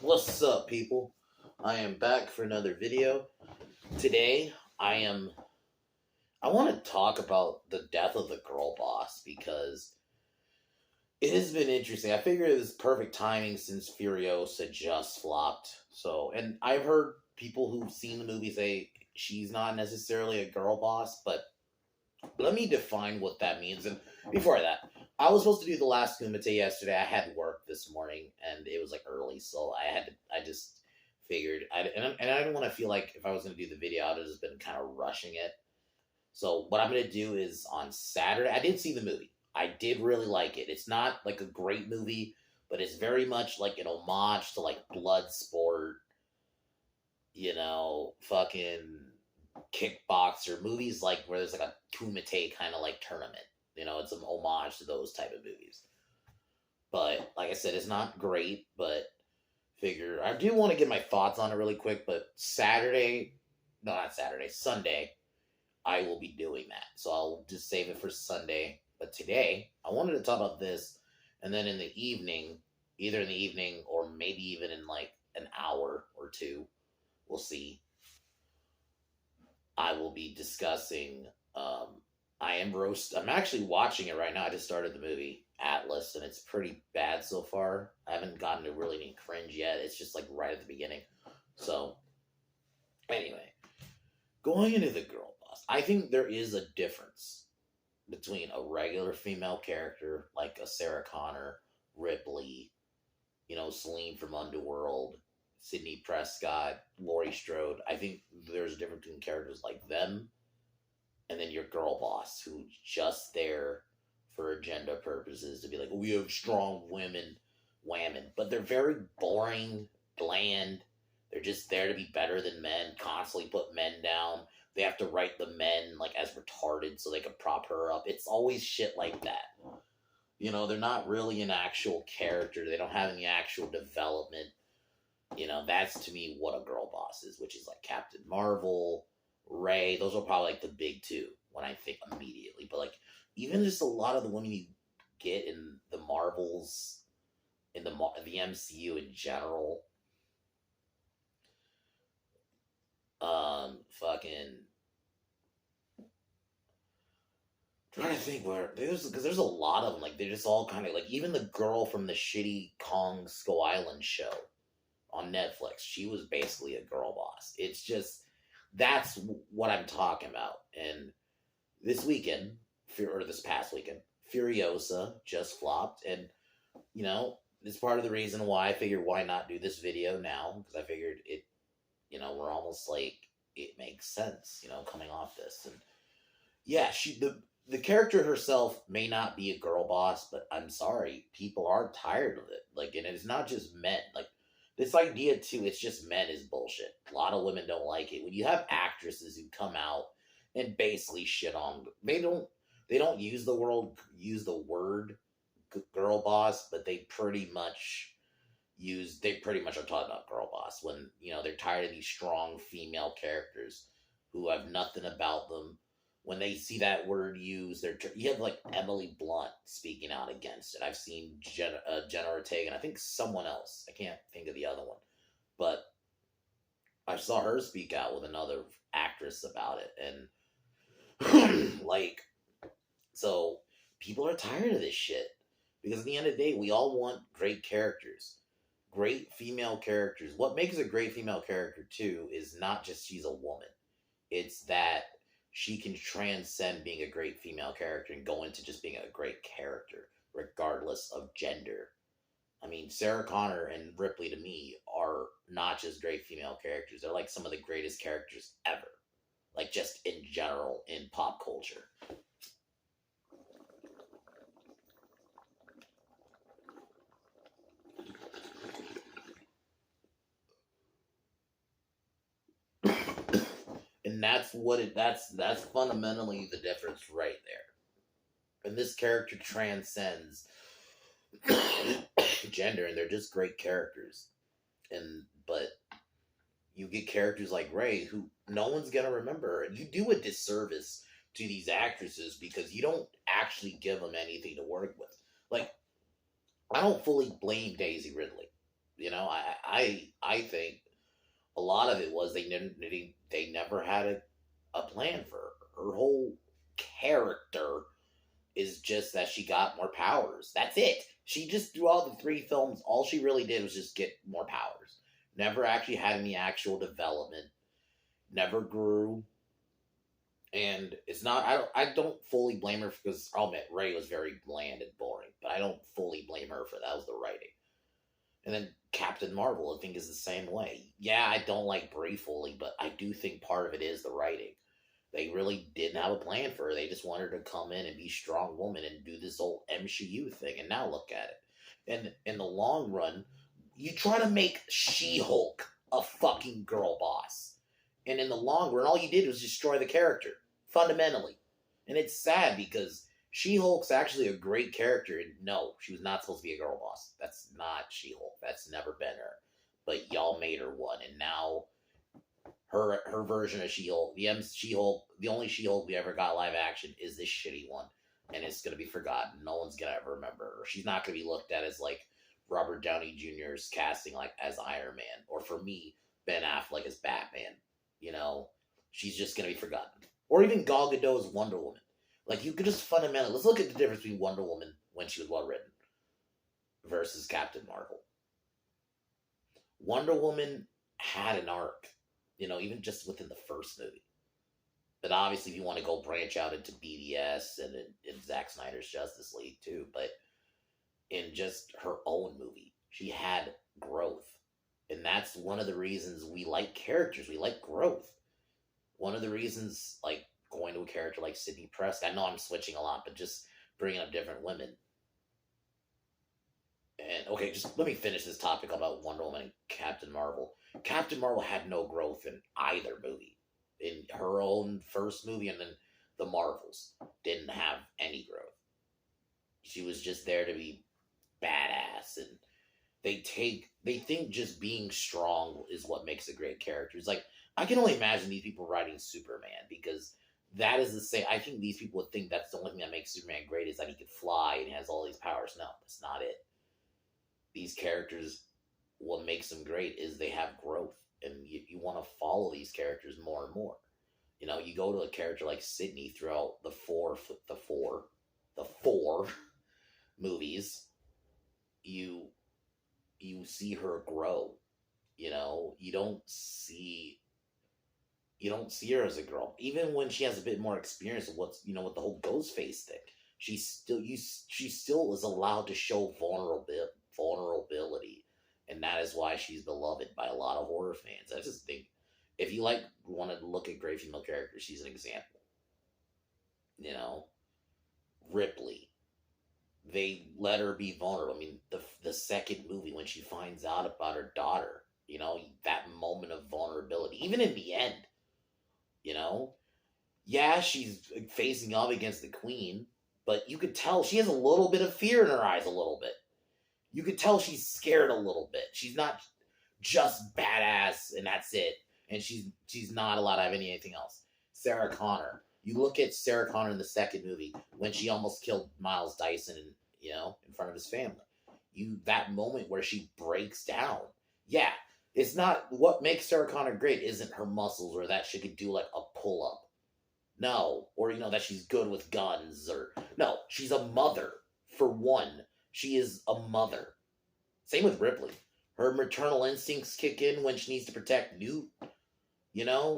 What's up, people? I am back for another video. Today, I want to talk about the death of the girl boss because it has been interesting. I figure it is perfect timing since Furiosa just flopped. And I've heard people who've seen the movie say she's not necessarily a girl boss, but let me define what that means. And before that, I was supposed to do the last Kumite yesterday. I had work this morning, and it was like early, so I just figured, and I didn't want to feel like if I was going to do the video, I'd have just been kind of rushing it. So what I'm going to do is on Saturday, I did see the movie. I did really like it. It's not like a great movie, but it's very much like an homage to like Bloodsport, fucking kickboxer movies like where there's like a kumite kind of like tournament. It's an homage to those type of movies. But like I said, it's not great, but figure I do want to get my thoughts on it really quick. But Saturday, no, not Saturday, Sunday, I will be doing that. So I'll just save it for Sunday. But today, I wanted to talk about this, and then in the evening, either in the evening or maybe even in like an hour or two, we'll see. I will be discussing. I'm actually watching it right now. I just started the movie Atlas, and it's pretty bad so far. I haven't gotten to really any cringe yet. It's just like right at the beginning. So, anyway, going into the girl boss, I think there is a difference between a regular female character like a Sarah Connor, Ripley, Celine from Underworld, Sydney Prescott, Laurie Strode. I think there's a difference between characters like them and then your girl boss who's just there for agenda purposes to be like, we have strong women, whammon. But they're very boring, bland. They're just there to be better than men, constantly put men down. They have to write the men like as retarded so they can prop her up. It's always shit like that. They're not really an actual character. They don't have any actual development. That's to me what a girl boss is, which is like Captain Marvel, Ray. Those are probably like the big two when I think immediately. But like even just a lot of the women you get in the Marvels, in the MCU in general, fucking trying to think where there's a lot of them. Like they're just all kind of like even the girl from the shitty Kong Skull Island show on Netflix. She was basically a girl boss. It's just that's what I'm talking about. And this weekend, or this past weekend, Furiosa just flopped, and it's part of the reason why I figured why not do this video now, because I figured it. We're almost like it makes sense. Coming off this, and yeah, the character herself may not be a girl boss, but I'm sorry, people are tired of it. Like, and it's not just men. Like, this idea too, it's just men is bullshit. A lot of women don't like it. When you have actresses who come out and basically shit on, they don't use the word girl boss, but they pretty much are talking about girl boss when they're tired of these strong female characters who have nothing about them. When they see that word used, you have like Emily Blunt speaking out against it. I've seen Jenna Ortega, and I think someone else. I can't think of the other one, but I saw her speak out with another actress about it, and like, so people are tired of this shit because at the end of the day, we all want great characters, great female characters. What makes a great female character too is not just she's a woman; it's that she can transcend being a great female character and go into just being a great character, regardless of gender. I mean, Sarah Connor and Ripley, to me, are not just great female characters. They're like some of the greatest characters ever. Like, just in general, in pop culture. And that's fundamentally the difference right there. And this character transcends gender, and they're just great characters. But you get characters like Ray who no one's gonna remember, and you do a disservice to these actresses because you don't actually give them anything to work with. Like, I don't fully blame Daisy Ridley. I think a lot of it was they never had a plan for her. Her whole character is just that she got more powers. That's it. She just throughout the three films, all she really did was just get more powers. Never actually had any actual development. Never grew. And it's not. I don't fully blame her because I'll admit Ray was very bland and boring, but I don't fully blame her for that. That was the writing. And then Captain Marvel, I think, is the same way. Yeah, I don't like Brie fully, but I do think part of it is the writing. They really didn't have a plan for her. They just wanted her to come in and be a strong woman and do this whole MCU thing. And now look at it. And in the long run, you try to make She-Hulk a fucking girl boss. And in the long run, all you did was destroy the character, fundamentally. And it's sad because She-Hulk's actually a great character. And no, she was not supposed to be a girl boss. That's not She-Hulk. That's never been her. But y'all made her one. And now her version of She-Hulk, She-Hulk, the only She-Hulk we ever got live action is this shitty one, and it's gonna be forgotten. No one's gonna ever remember her. She's not gonna be looked at as like Robert Downey Jr.'s casting like as Iron Man, or for me, Ben Affleck as Batman. You know, she's just gonna be forgotten. Or even Gal Gadot's Wonder Woman. Like you could just fundamentally let's look at the difference between Wonder Woman when she was well written versus Captain Marvel. Wonder Woman had an arc, even just within the first movie. But obviously, if you want to go branch out into BDS and in Zack Snyder's Justice League too, but in just her own movie, she had growth. And that's one of the reasons we like characters. We like growth. One of the reasons, like, going to a character like Sidney Prescott, I know I'm switching a lot, but just bringing up different women. And, okay, just let me finish this topic about Wonder Woman and Captain Marvel. Captain Marvel had no growth in either movie. In her own first movie and then the Marvels didn't have any growth. She was just there to be badass, and they think just being strong is what makes a great character. It's like I can only imagine these people writing Superman because that is the same. I think these people would think that's the only thing that makes Superman great is that he could fly and has all these powers. No, that's not it. These characters, what makes them great is they have growth, and you want to follow these characters more and more. You go to a character like Sydney throughout the four movies, you see her grow. You don't see her as a girl, even when she has a bit more experience of with the whole Ghostface thing. She still is allowed to show vulnerability, and that is why she's beloved by a lot of horror fans. I just think if you want to look at great female characters, she's an example. Ripley, they let her be vulnerable. I mean, the second movie when she finds out about her daughter, that moment of vulnerability, even in the end, yeah, she's facing off against the Queen, but you could tell she has a little bit of fear in her eyes, a little bit. You could tell she's scared a little bit. She's not just badass and that's it. And she's not allowed to have anything else. Sarah Connor. You look at Sarah Connor in the second movie when she almost killed Miles Dyson, in front of his family. That moment where she breaks down. Yeah, it's not what makes Sarah Connor great. Isn't her muscles or that she could do like a pull up. No, or that she's good with guns or no. She's a mother for one. She is a mother. Same with Ripley. Her maternal instincts kick in when she needs to protect Newt.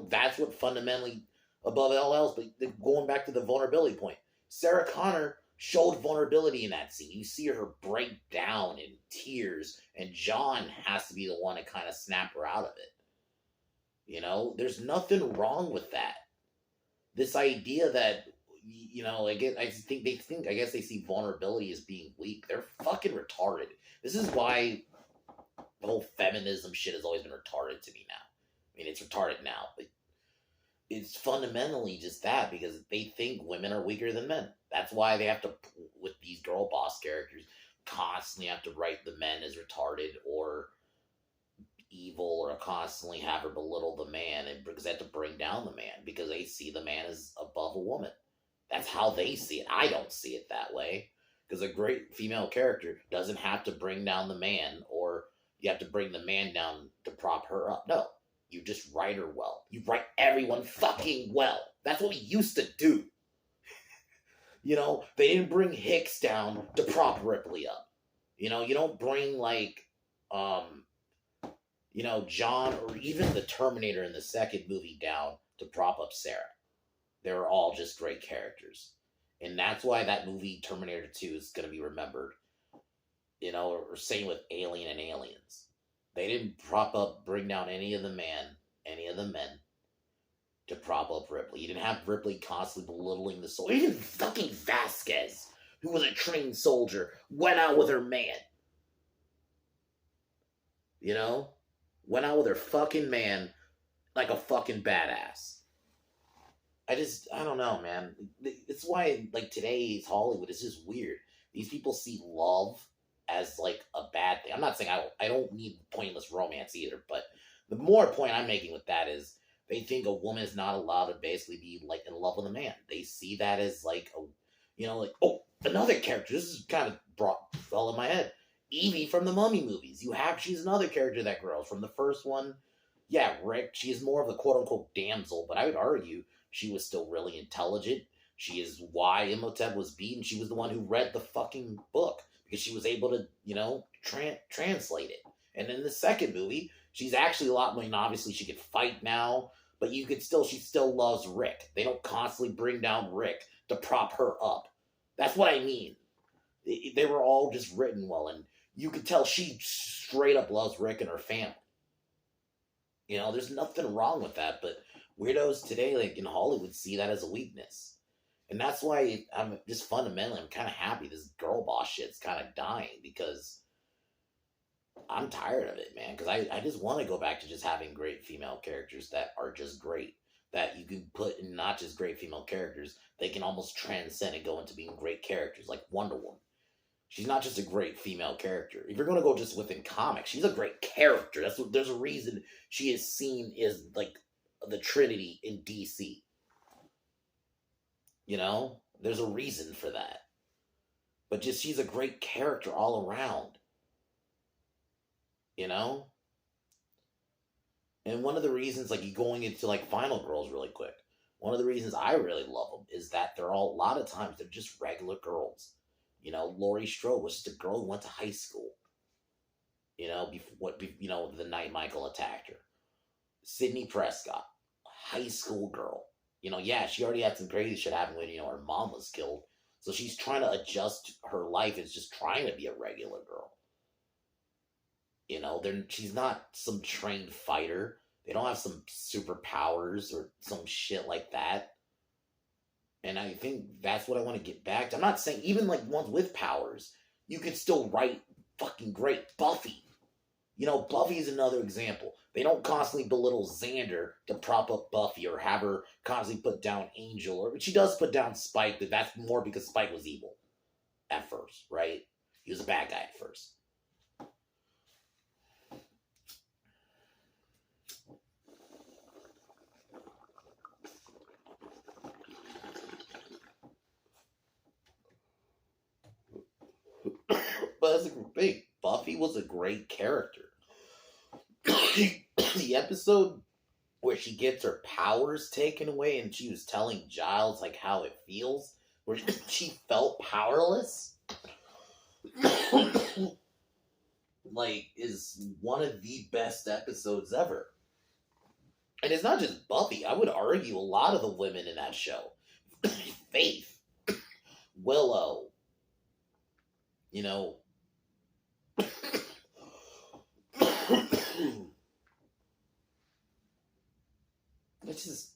That's what fundamentally, above all else, but going back to the vulnerability point, Sarah Connor showed vulnerability in that scene. You see her break down in tears, and John has to be the one to kind of snap her out of it. There's nothing wrong with that. This idea that I guess they see vulnerability as being weak. They're fucking retarded. This is why the whole feminism shit has always been retarded to me now. I mean, it's retarded now, but it's fundamentally just that because they think women are weaker than men. That's why they have to, with these girl boss characters, constantly have to write the men as retarded or evil or constantly have her belittle the man, and because they have to bring down the man because they see the man as above a woman. That's how they see it. I don't see it that way because a great female character doesn't have to bring down the man or you have to bring the man down to prop her up. No, you just write her well. You write everyone fucking well. That's what we used to do. You know, they didn't bring Hicks down to prop Ripley up. You know, you don't bring like, John or even the Terminator in the second movie down to prop up Sarah. They're all just great characters. And that's why that movie, Terminator 2, is going to be remembered. You know, or same with Alien and Aliens. They didn't bring down any of the men to prop up Ripley. You didn't have Ripley constantly belittling the soldier. Even fucking Vasquez, who was a trained soldier, went out with her man. You know? Went out with her fucking man like a fucking badass. I don't know, man. It's why, like, today's Hollywood is just weird. These people see love as, like, a bad thing. I'm not saying I don't need pointless romance either, but the more point I'm making with that is they think a woman is not allowed to basically be, like, in love with a man. They see that as, like, oh, another character. This is kind of fell in my head. Evie from the Mummy movies. She's another character that grows. From the first one, yeah, Rick, she's more of the quote-unquote damsel, but I would argue she was still really intelligent. She is why Imhotep was beaten. She was the one who read the fucking book because she was able to, translate it. And in the second movie, she's actually a lot more, obviously she could fight now, but she still loves Rick. They don't constantly bring down Rick to prop her up. That's what I mean. They were all just written well, and you could tell she straight up loves Rick and her family. You know, there's nothing wrong with that, but weirdos today, like in Hollywood, see that as a weakness. And that's why I'm kind of happy this girl boss shit's kind of dying, because I'm tired of it, man. Because I just want to go back to just having great female characters that are just great. That you can put in not just great female characters, they can almost transcend and go into being great characters, like Wonder Woman. She's not just a great female character. If you're going to go just within comics, she's a great character. There's a reason she is seen as, like, the Trinity in DC. You know? There's a reason for that. But just she's a great character all around. You know? And one of the reasons, like, you going into, like, Final Girls really quick, one of the reasons I really love them is that a lot of times, they're just regular girls. You know, Laurie Strode was just a girl who went to high school. You know, the night Michael attacked her. Sydney Prescott, high school girl. You know, yeah, she already had some crazy shit happen when, her mom was killed. So she's trying to adjust her life as just trying to be a regular girl. You know, she's not some trained fighter. They don't have some superpowers or some shit like that. And I think that's what I want to get back to. I'm not saying even like ones with powers, you can still write fucking great. Buffy. You know, Buffy is another example. They don't constantly belittle Xander to prop up Buffy or have her constantly put down Angel. Or she does put down Spike, but that's more because Spike was evil at first, right? He was a bad guy at first. But that's a thing. Buffy was a great character. The episode where she gets her powers taken away and she was telling Giles like how it feels, where she felt powerless, like, is one of the best episodes ever. And it's not just Buffy. I would argue a lot of the women in that show. Faith, Willow, you know, it's just,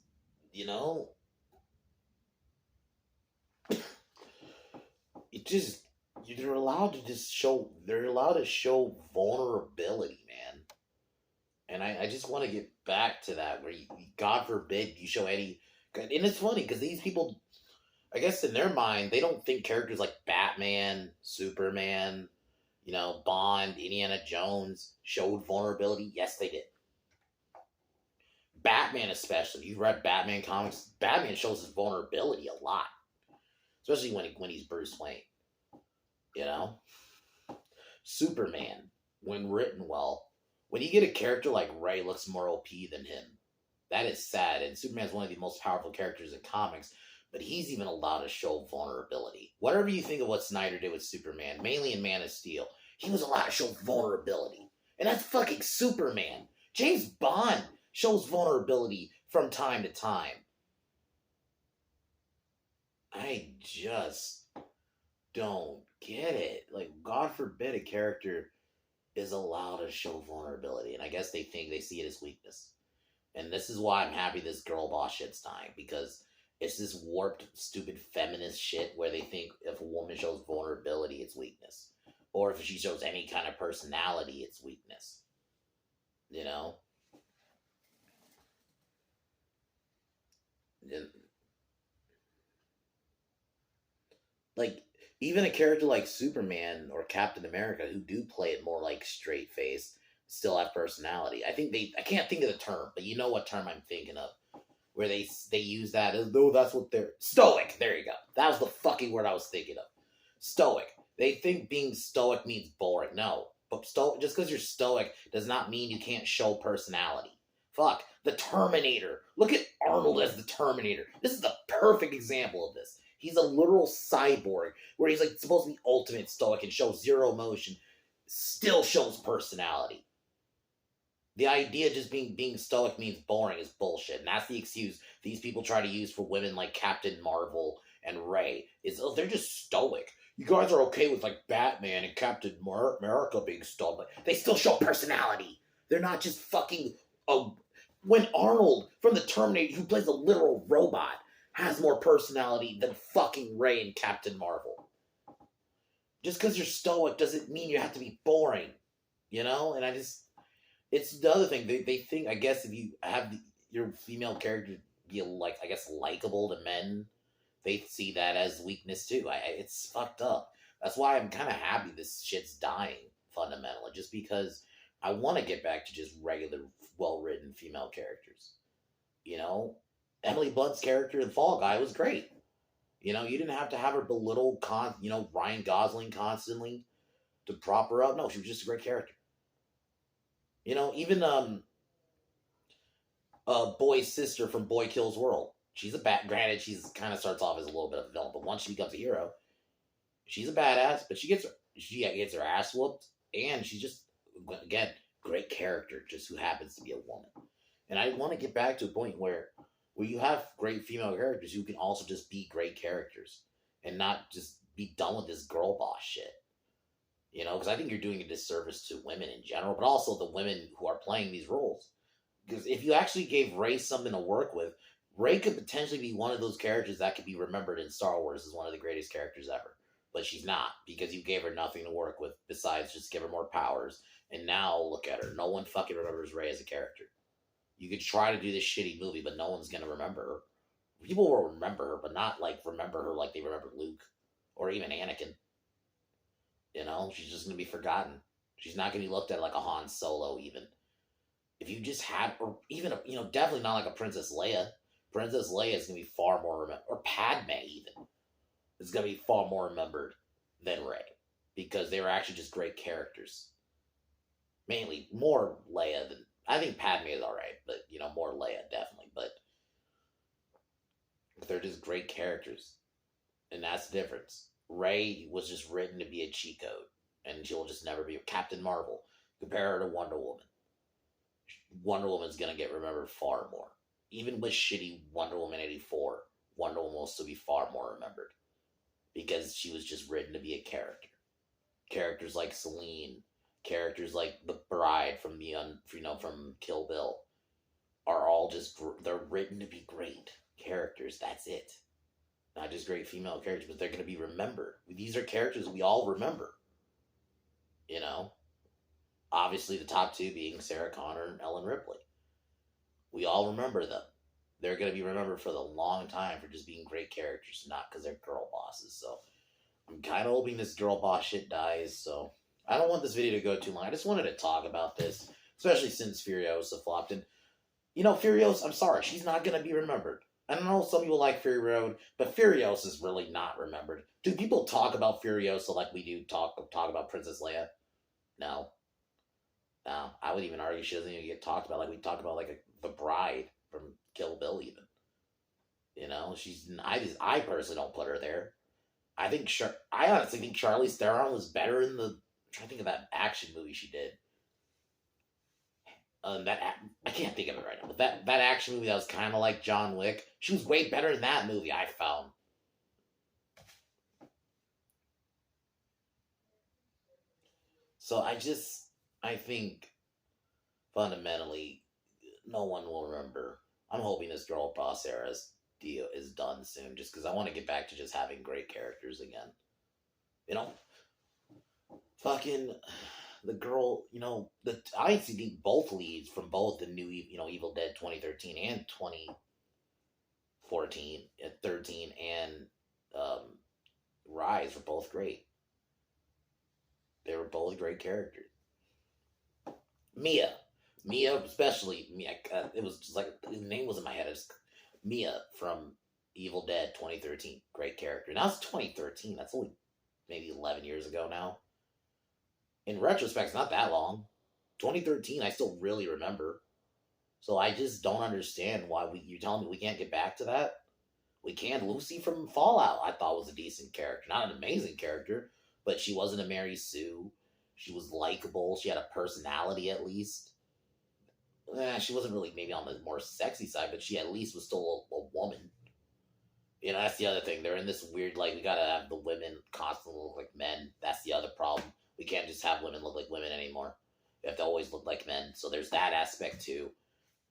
you know, it just, they're allowed to show vulnerability, man. And I just want to get back to that, where God forbid you show any, and it's funny because these people, I guess in their mind, they don't think characters like Batman, Superman, you know, Bond, Indiana Jones showed vulnerability. Yes, they did. Batman especially. You've read Batman comics. Batman shows his vulnerability a lot. Especially when he's Bruce Wayne. You know? Superman. when written well, when you get a character like Ray looks more OP than him, that is sad. And Superman's one of the most powerful characters in comics, but he's even allowed to show vulnerability. Whatever you think of what Snyder did with Superman, mainly in Man of Steel, he was allowed to show vulnerability. And that's fucking Superman. James Bond shows vulnerability from time to time. I just don't get it. Like, God forbid a character is allowed to show vulnerability. And I guess they think they see it as weakness. And this is why I'm happy this girl boss shit's dying. Because it's this warped, stupid feminist shit where they think if a woman shows vulnerability, it's weakness. Or if she shows any kind of personality, it's weakness. You know? Like, even a character like Superman or Captain America, who do play it more like straight face, still have personality. I can't think of the term, but you know what term I'm thinking of, where they use that as though that's what they're stoic. There you go. That was the fucking word I was thinking of. Stoic. They think being stoic means boring. No, but stoic, just because you're stoic does not mean you can't show personality. Fuck, the Terminator. Look at Arnold as the Terminator. This is the perfect example of this. He's a literal cyborg where he's like supposed to be ultimate stoic and shows zero emotion, still shows personality. The idea of just being stoic means boring is bullshit, and that's the excuse these people try to use for women like Captain Marvel and Ray. Is, oh, they're just stoic. You guys are okay with like Batman and Captain America being stoic, but they still show personality. They're not just fucking. When Arnold from the Terminator, who plays a literal robot, has more personality than fucking Ray and Captain Marvel. Just because you're stoic doesn't mean you have to be boring, you know? And it's the other thing. They think, I guess, if you have your female character be, like, I guess, likable to men, they see that as weakness too. It's fucked up. That's why I'm kind of happy this shit's dying, fundamentally, just because I want to get back to just regular, well-written female characters, you know? Emily Blunt's character in Fall Guy was great. You know, you didn't have to have her belittle Ryan Gosling constantly to prop her up. No, she was just a great character. You know, even Boy's sister from Boy Kills World. She's granted, she's kind of starts off as a little bit of a villain, but once she becomes a hero, she's a badass, but she gets her ass whooped, and she's just, again, great character, just who happens to be a woman. And I want to get back to a point where you have great female characters who can also just be great characters and not just be done with this girl boss shit. You know, because I think you're doing a disservice to women in general, but also the women who are playing these roles. Because if you actually gave Ray something to work with, Ray could potentially be one of those characters that could be remembered in Star Wars as one of the greatest characters ever. But she's not, because you gave her nothing to work with besides just give her more powers. And now look at her. No one fucking remembers Ray as a character. You could try to do this shitty movie, but no one's going to remember her. People will remember her, but not like remember her like they remember Luke or even Anakin. You know, she's just going to be forgotten. She's not going to be looked at like a Han Solo even. If you just had, or even, definitely not like a Princess Leia. Princess Leia is going to be far more remembered, or Padme even, is going to be far more remembered than Rey. Because they were actually just great characters. Mainly, more Leia than, I think Padme is alright, but, more Leia, definitely. But they're just great characters. And that's the difference. Rey was just written to be a cheat code. And she'll just never be Captain Marvel. Compare her to Wonder Woman. Wonder Woman's going to get remembered far more. Even with shitty Wonder Woman 84, Wonder Woman will still be far more remembered. Because she was just written to be a character. Characters like Selene, characters like the bride from from Kill Bill are all just, they're written to be great characters. That's it. Not just great female characters, but they're going to be remembered. These are characters we all remember. Obviously the top two being Sarah Connor and Ellen Ripley. We all remember them. They're going to be remembered for the long time for just being great characters, not because they're girl bosses. So I'm kind of hoping this girl boss shit dies. So I don't want this video to go too long. I just wanted to talk about this, especially since Furiosa flopped. And, Furiosa, I'm sorry, she's not going to be remembered. I don't know, some people like Fury Road, but Furiosa is really not remembered. Do people talk about Furiosa like we do talk about Princess Leia? No. I would even argue she doesn't even get talked about. Like we talked about, like the bride from Kill Bill, even. You know, I personally don't put her there. I honestly think Charlize Theron was better in the. I'm trying to think of that action movie she did. I can't think of it right now, but that action movie that was kind of like John Wick, she was way better in that movie. I found. So I think fundamentally, no one will remember. I'm hoping this girl boss era's deal is done soon, just because I want to get back to just having great characters again. You know, fucking the girl. You know, the I see both leads from both the new, Evil Dead 2013 and 2014, 13, and um, Rise were both great. They were both great characters. Mia, Mia, especially Mia. It was just like the name was in my head. It's Mia from Evil Dead 2013. Great character. Now it's 2013. That's only maybe 11 years ago now. In retrospect, it's not that long. 2013, I still really remember. So I just don't understand why you're telling me we can't get back to that. We can. Lucy from Fallout, I thought was a decent character, not an amazing character, but she wasn't a Mary Sue. She was likable. She had a personality at least. She wasn't really maybe on the more sexy side, but she at least was still a woman. You know, that's the other thing. They're in this weird, like, we gotta have the women constantly look like men. That's the other problem. We can't just have women look like women anymore. They have to always look like men. So there's that aspect too.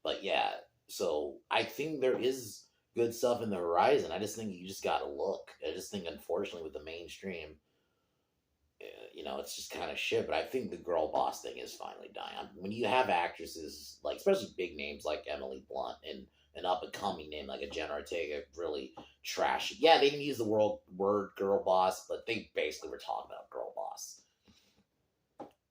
But yeah, so I think there is good stuff in the horizon. I just think you just gotta look. I just think, unfortunately, with the mainstream, it's just kind of shit. But I think the girl boss thing is finally dying. When you have actresses, like, especially big names like Emily Blunt and an up and coming name like a Jenna Ortega, really trashy. Yeah, they didn't use the word girl boss, but they basically were talking about girl boss.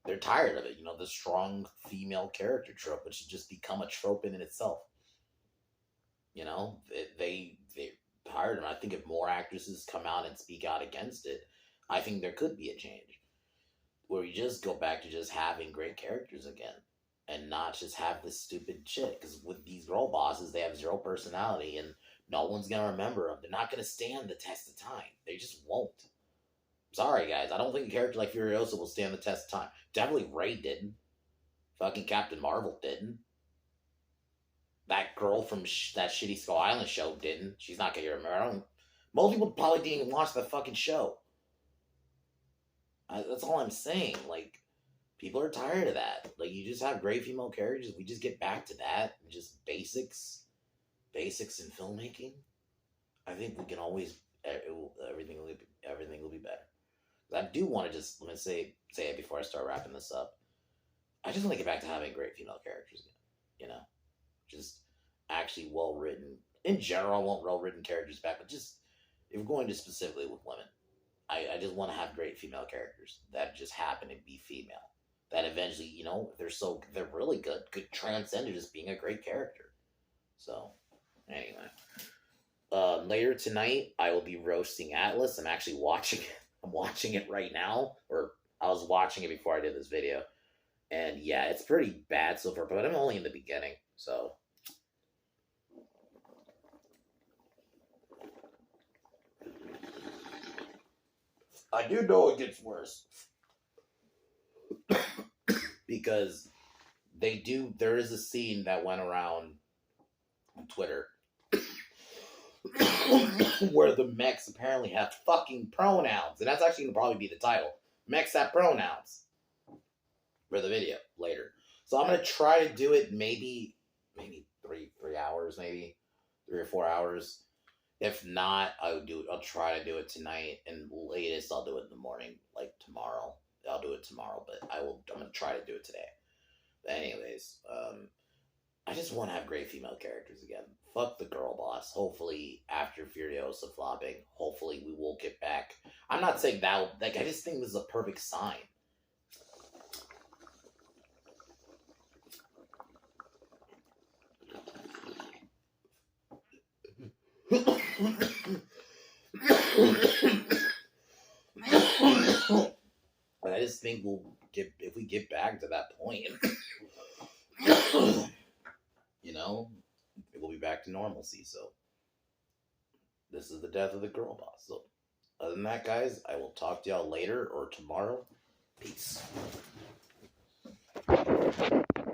They're tired of it, the strong female character trope, which has just become a trope in itself. They tired of it. I think if more actresses come out and speak out against it, I think there could be a change where you just go back to just having great characters again and not just have this stupid shit. Because with these girl bosses, they have zero personality and no one's going to remember them. They're not going to stand the test of time. They just won't. Sorry, guys. I don't think a character like Furiosa will stand the test of time. Definitely Rey didn't. Fucking Captain Marvel didn't. That girl from that shitty Skull Island show didn't. She's not going to remember. Most people probably didn't even watch the fucking show. That's all I'm saying. Like, people are tired of that. Like, you just have great female characters. We just get back to that and just basics in filmmaking. I think we can always everything will be better. I do want to just let me say it before I start wrapping this up. I just want to get back to having great female characters again. Just actually well written. In general, I want well written characters back, but just if we're going to specifically with women, I just want to have great female characters that just happen to be female. That eventually, if they're really good, could transcend to just being a great character. So, anyway. Later tonight, I will be roasting Atlas. I'm actually watching it. I'm watching it right now, or I was watching it before I did this video. And yeah, it's pretty bad so far, but I'm only in the beginning, so. I do know it gets worse. Because there is a scene that went around on Twitter where the mechs apparently have fucking pronouns. And that's actually going to probably be the title. Mechs have pronouns. For the video later. So I'm going to try to do it maybe 3 hours, maybe 3 or 4 hours. If not, I'll try to do it tonight, and latest I'll do it in the morning, like tomorrow. I'll do it tomorrow, but I'm going to try to do it today. But anyways, I just want to have great female characters again. Fuck the girl boss. Hopefully, after Furiosa flopping, hopefully we will get back. I'm not saying that, I just think this is a perfect sign. I just think if we get back to that point, You know, it will be back to normalcy. So this is the death of the girl boss. So other than that, guys, I will talk to y'all later or tomorrow. Peace.